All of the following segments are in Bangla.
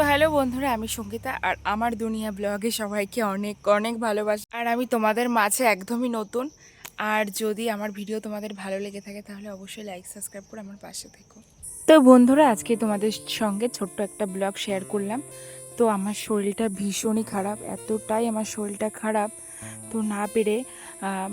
হ্যালো বন্ধুরা, আমি সঙ্গীতা আর আমার দুনিয়া ব্লগে সবাইকে অনেক অনেক ভালোবাসি। আর আমি তোমাদের মাঝে একদমই নতুন। আর যদি আমার ভিডিও তোমাদের ভালো লেগে থাকে তাহলে অবশ্যই লাইক সাবস্ক্রাইব করে আমার পাশে থেকো। তো বন্ধুরা, আজকে তোমাদের সঙ্গে ছোট্ট একটা ব্লগ শেয়ার করলাম। তো আমার শরীরটা ভীষণই খারাপ, এতটাই আমার শরীরটা খারাপ। তো না পেরে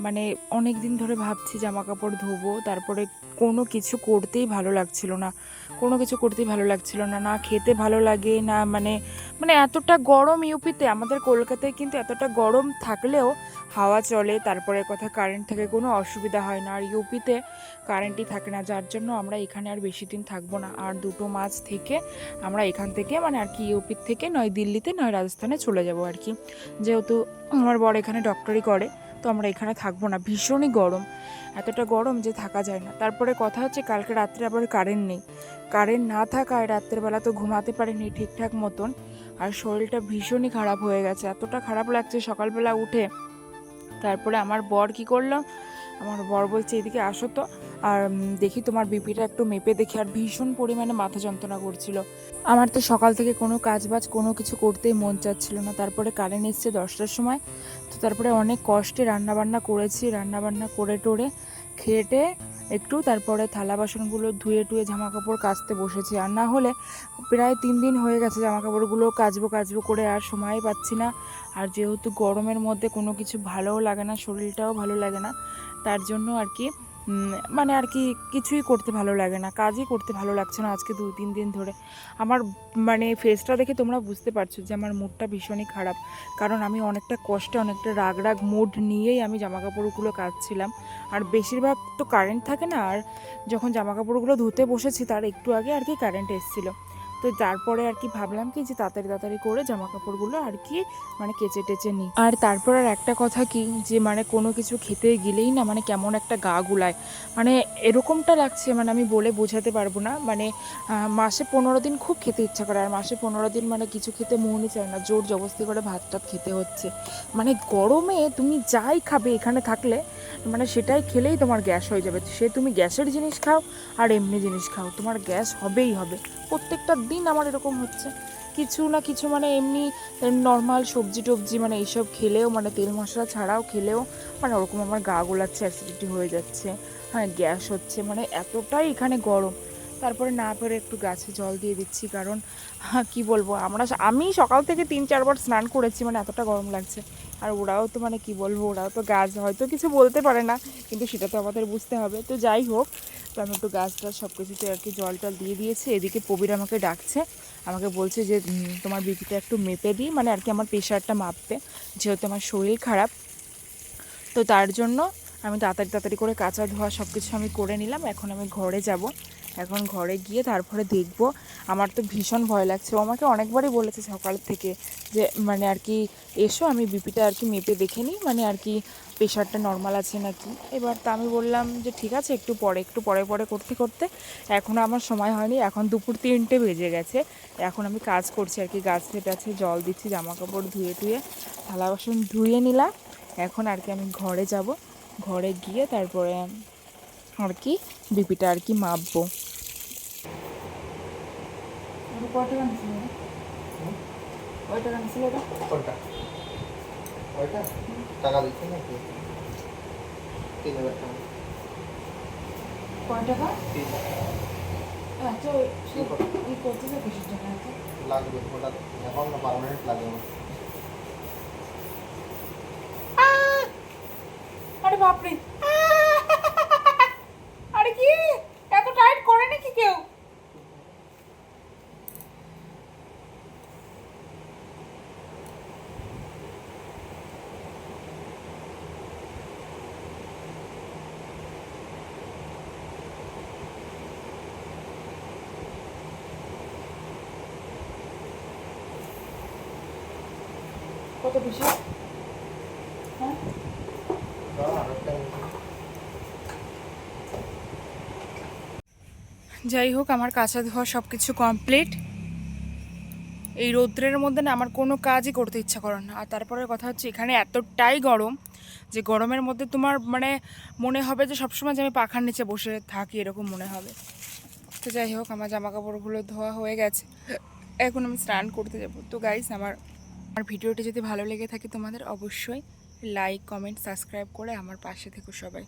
মানে অনেক দিন ধরে ভাবছি জামা কাপড় ধোবো, তারপরে কোনো কিছু করতেই ভালো লাগছিল না। না খেতে ভালো লাগে না, মানে মানে এতটা গরম ইউপিতে। আমাদের কলকাতায় কিন্তু এতটা গরম থাকলেও হাওয়া চলে, তারপরে কথা কারেন্ট থেকে কোনো অসুবিধা হয় না। আর ইউপিতে কারেন্টই থাকে না, যার জন্য আমরা এখানে আর বেশি দিন থাকবো না। আর 2 মাস থেকে আমরা এখান থেকে মানে আর কি ইউপির থেকে নয় দিল্লিতে নয় রাজস্থানে চলে যাব আর কি। যেহেতু আমার বর এখানে ডক্টরি করে, তো আমরা এখানে থাকবো না। ভীষণই গরম, এতটা গরম যে থাকা যায় না। তারপরে কথা হচ্ছে কালকে রাত্রে আবার কারেন্ট নেই। কারেন্ট না থাকায় রাত্রেবেলা তো ঘুমাতে পারিনি ঠিকঠাক মতন। আর শরীরটা ভীষণই খারাপ হয়ে গেছে, এতটা খারাপ লাগছে সকালবেলা উঠে। তারপরে আমার বর কি করলো, আমার বর বলছে এদিকে আসো তো, আর দেখি তোমার বিপিটা একটু মেপে দেখি। আর ভীষণ পরিমাণে মাথা যন্ত্রণা করছিল। আমার তো সকাল থেকে কোনো কাজবাজ কোনো কিছু করতেই মন চাচ্ছিল না। তারপরে কারেন্ট এসছে 10টার সময়। তো তারপরে অনেক কষ্টে রান্নাবান্না করেছি, রান্নাবান্না করে টোরে খেটে একটু তারপরে থালা বাসনগুলো ধুয়ে টুয়ে জামা কাপড় কাচতে বসেছি। আর না হলে প্রায় 3 দিন হয়ে গেছে জামা কাপড়গুলো কাচবো কাচবো করে আর সময় পাচ্ছি না। আর যেহেতু গরমের মধ্যে কোনো কিছু ভালোও লাগে না, শরীরটাও ভালো লাগে না, তার জন্য আর কি মানে আর কি কিছুই করতে ভালো লাগে না, কাজই করতে ভালো লাগছে না আজকে 2-3 দিন ধরে। আমার মানে ফেসটা দেখে তোমরা বুঝতে পারছো যে আমার মুডটা ভীষণই খারাপ। কারণ আমি অনেকটা কষ্টে অনেকটা রাগ রাগ মুড নিয়েই আমি জামা কাপড়গুলো কাচছিলাম। আর বেশিরভাগ তো কারেন্ট থাকে না। আর যখন জামা কাপড়গুলো ধুতে বসেছি তার একটু আগে আর কি কারেন্ট এসেছিলো। তো তারপরে আর কি ভাবলাম কি যে তাড়াতাড়ি তাড়াতাড়ি করে জামা কাপড়গুলো আর কি মানে কেচে টেচে নিই। আর তারপর আর একটা কথা কি যে মানে কোনো কিছু খেতে গেলেই না মানে কেমন একটা গা গুলায়, মানে এরকমটা লাগছে, মানে আমি বলে বোঝাতে পারবো না। মানে মাসে 15 দিন খুব খেতে ইচ্ছা করে, আর মাসে 15 দিন মানে কিছু খেতে মনই চায় না, জোর জবরদস্তি করে ভাত টাত খেতে হচ্ছে। মানে গরমে তুমি যাই খাবে এখানে থাকলে মানে সেটাই খেলেই তোমার গ্যাস হয়ে যাবে। সে তুমি গ্যাসের জিনিস খাও আর এমনি জিনিস খাও, তোমার গ্যাস হবেই হবে। প্রত্যেকটা দিন আমার এরকম হচ্ছে কিছু না কিছু, মানে এমনি নর্মাল সবজি টবজি মানে এইসব খেলেও মানে তেল মশলা ছাড়াও খেলেও মানে ওরকম আমার গা গোলাচ্ছে, অ্যাসিডিটি হয়ে যাচ্ছে, হ্যাঁ গ্যাস হচ্ছে, মানে এতটাই এখানে গরম। তারপরে না পেরে একটু গাছে জল দিয়ে দিচ্ছি, কারণ হ্যাঁ কী বলবো, আমি সকাল থেকে 3-4 বার স্নান করেছি, মানে এতটা গরম লাগছে। আর ওরাও তো মানে কি বলবো, ওরাও তো গাছ হয়তো কিছু বলতে পারে না, কিন্তু সেটা তো আমাদের বুঝতে হবে। তো যাই হোক, তো আমি একটু গাছ টাছ সব কিছুতে আর কি জল টল দিয়ে দিয়েছি। এদিকে প্রবীর আমাকে ডাকছে, আমাকে বলছে যে তোমার বিপিটা একটু মেপে দিই, মানে আর কি আমার প্রেশারটা মাপবে, যেহেতু আমার শরীর খারাপ। তো তার জন্য আমি তাড়াতাড়ি তাড়াতাড়ি করে কাঁচা ধোয়া সব কিছু আমি করে নিলাম। এখন আমি ঘরে যাব, এখন ঘরে গিয়ে তারপরে দেখব। আমার তো ভীষণ ভয় লাগছে, ও আমাকে অনেকবারই বলেছে সকাল থেকে যে মানে আর কি এসো আমি বিপিটা আর কি মেপে দেখে নিই, মানে আর কি প্রেশারটা নর্মাল আছে নাকি। এবার তা আমি বললাম যে ঠিক আছে, একটু পরে পরে করতে করতে এখনও আমার সময় হয়নি, এখন দুপুর 3টে বেজে গেছে। এখন আমি কাজ করছি আর কি, গাছে টাছে জল দিচ্ছি, জামা কাপড় ধুয়ে টুয়ে থালা বাসন ধুয়ে নিলাম। এখন আর কি আমি ঘরে যাব, ঘরে গিয়ে তারপরে আর কি বিপিটা আর কি মাপবো। টাকা দিচ্ছে নাকি? 3,000 টাকা। কয় টাকা? 3,000 আচ্ছা, এই করতেছে কিসের জন্য এত? লাগবে ওটা, এখন না পার্মানেন্ট লাগে আমার। আরে বাপরে, আরে কি এত টাইট করে নাকি কেউ? কত বেশি? হ্যাঁ, যাই হোক, আমার কাঁচা ধোয়া সব কিছু কমপ্লিট। এই রৌদ্রের মধ্যে না আমার কোনো কাজই করতে ইচ্ছা করে না। আর তারপরে কথা হচ্ছে এখানে এতটাই গরম যে গরমের মধ্যে তোমার মানে মনে হবে যে সবসময় যে আমি পাখার নিচে বসে থাকি, এরকম মনে হবে। তো যাই হোক, আমার জামা কাপড়গুলো ধোয়া হয়ে গেছে, এখন আমি স্নান করতে যাব। তো গাইস আমার আমার ভিডিওটি যদি ভালো লেগে থাকে তোমাদের, অবশ্যই লাইক কমেন্ট সাবস্ক্রাইব করে আমার পাশে থেকো সবাই।